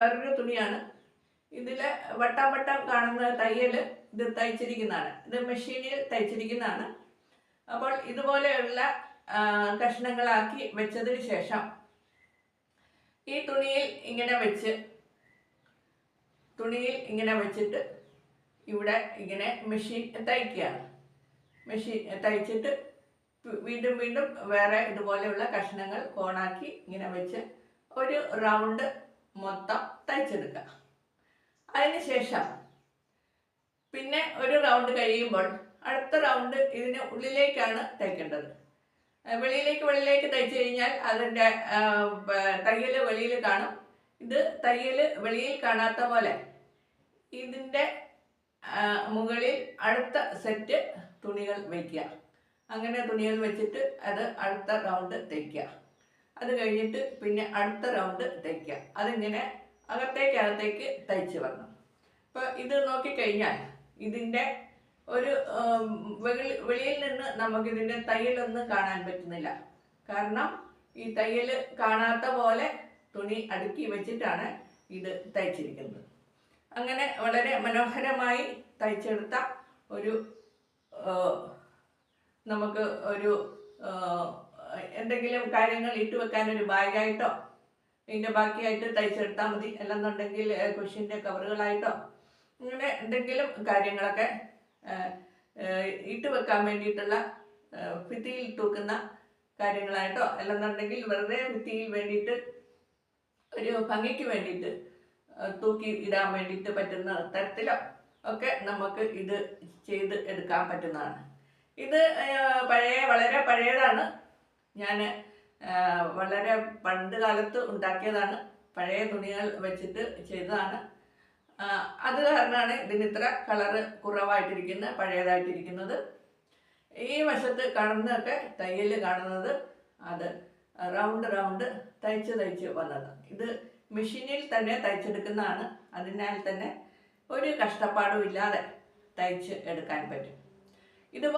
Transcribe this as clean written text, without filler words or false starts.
വേറൊരു തുണിയാണ്. ഇതിൽ വട്ടം വട്ടം കാണുന്ന തയ്യൽ ഇത് തയ്ച്ചിരിക്കുന്നതാണ്. ഇത് മെഷീനിൽ തയ്ച്ചിരിക്കുന്നതാണ്. അപ്പോൾ ഇതുപോലെയുള്ള കഷ്ണങ്ങളാക്കി വെച്ചതിന് ശേഷം ഈ തുണിയിൽ ഇങ്ങനെ വെച്ചിട്ട് ഇവിടെ ഇങ്ങനെ മെഷീൻ തയ്ക്കുകയാണ്. മെഷീൻ തയ്ച്ചിട്ട് വീണ്ടും വീണ്ടും വേറെ ഇതുപോലെയുള്ള കഷ്ണങ്ങൾ കോണാക്കി ഇങ്ങനെ വെച്ച് ഒരു റൗണ്ട് മൊത്തം തയ്ച്ചെടുക്കുക. അതിനുശേഷം പിന്നെ ഒരു റൗണ്ട് കഴിയുമ്പോൾ അടുത്ത റൗണ്ട് ഇതിന് ഉള്ളിലേക്കാണ് തയ്ക്കേണ്ടത്. വെളിയിലേക്ക് തയ്ച്ചു കഴിഞ്ഞാൽ അതിൻ്റെ തയ്യൽ വെളിയിൽ കാണും. ഇത് തയ്യൽ വെളിയിൽ കാണാത്ത പോലെ ഇതിൻ്റെ മുകളിൽ അടുത്ത സെറ്റ് തുണികൾ വയ്ക്കുക. അങ്ങനെ തുണികൾ വെച്ചിട്ട് അത് അടുത്ത റൗണ്ട് തയ്ക്കുക. അത് കഴിഞ്ഞിട്ട് പിന്നെ അടുത്ത റൗണ്ട് തയ്ക്കുക. അതിങ്ങനെ അകത്തേക്ക് തയ്ച്ച് വരണം. അപ്പോൾ ഇത് നോക്കിക്കഴിഞ്ഞാൽ ഇതിൻ്റെ ഒരു വെളിയിൽ നിന്ന് നമുക്കിതിൻ്റെ തയ്യലൊന്നും കാണാൻ പറ്റുന്നില്ല. കാരണം ഈ തയ്യൽ കാണാത്ത പോലെ തുണി അടുക്കി വെച്ചിട്ടാണ് ഇത് തയ്ച്ചിരിക്കുന്നത്. അങ്ങനെ വളരെ മനോഹരമായി തയ്ച്ചെടുത്ത ഒരു നമുക്ക് ഒരു എന്തെങ്കിലും കാര്യങ്ങൾ ഇട്ട് വെക്കാൻ ഒരു ബാഗായിട്ടോ ഇതിൻ്റെ ബാക്കിയായിട്ട് തയ്ച്ചെടുത്താൽ മതി. അല്ലെന്നുണ്ടെങ്കിൽ കുഷ്യൻ്റെ കവറുകളായിട്ടോ ഇങ്ങനെ എന്തെങ്കിലും കാര്യങ്ങളൊക്കെ ഇട്ട് വെക്കാൻ വേണ്ടിയിട്ടുള്ള ഭിത്തിയിൽ തൂക്കുന്ന കാര്യങ്ങളായിട്ടോ അല്ലെന്നുണ്ടെങ്കിൽ വെറുതെ ഭിത്തിയിൽ വേണ്ടിയിട്ട് ഒരു ഭംഗിക്ക് വേണ്ടിയിട്ട് തൂക്കി ഇടാൻ വേണ്ടിയിട്ട് പറ്റുന്ന തരത്തിലോ ഒക്കെ നമുക്ക് ഇത് ചെയ്ത് എടുക്കാൻ പറ്റുന്നതാണ്. ഇത് വളരെ പഴയതാണ്. ഞാൻ വളരെ പണ്ട് കാലത്ത് ഉണ്ടാക്കിയതാണ്. പഴയ തുണികൾ വെച്ചിട്ട് ചെയ്തതാണ്. അത് കാരണമാണ് ഇതിന് ഇത്ര കളറ് കുറവായിട്ടിരിക്കുന്നത്, പഴയതായിട്ടിരിക്കുന്നത്. ഈ വശത്ത് കാണുന്നതൊക്കെ തയ്യൽ കാണുന്നത് അത് റൗണ്ട് തയ്ച്ച് വന്നത്. ഇത് മെഷീനിൽ തന്നെ തയ്ച്ചെടുക്കുന്നതാണ്. അതിനാൽ തന്നെ ഒരു കഷ്ടപ്പാടും ഇല്ലാതെ തയ്ച്ച് എടുക്കാൻ പറ്റും. ഇത്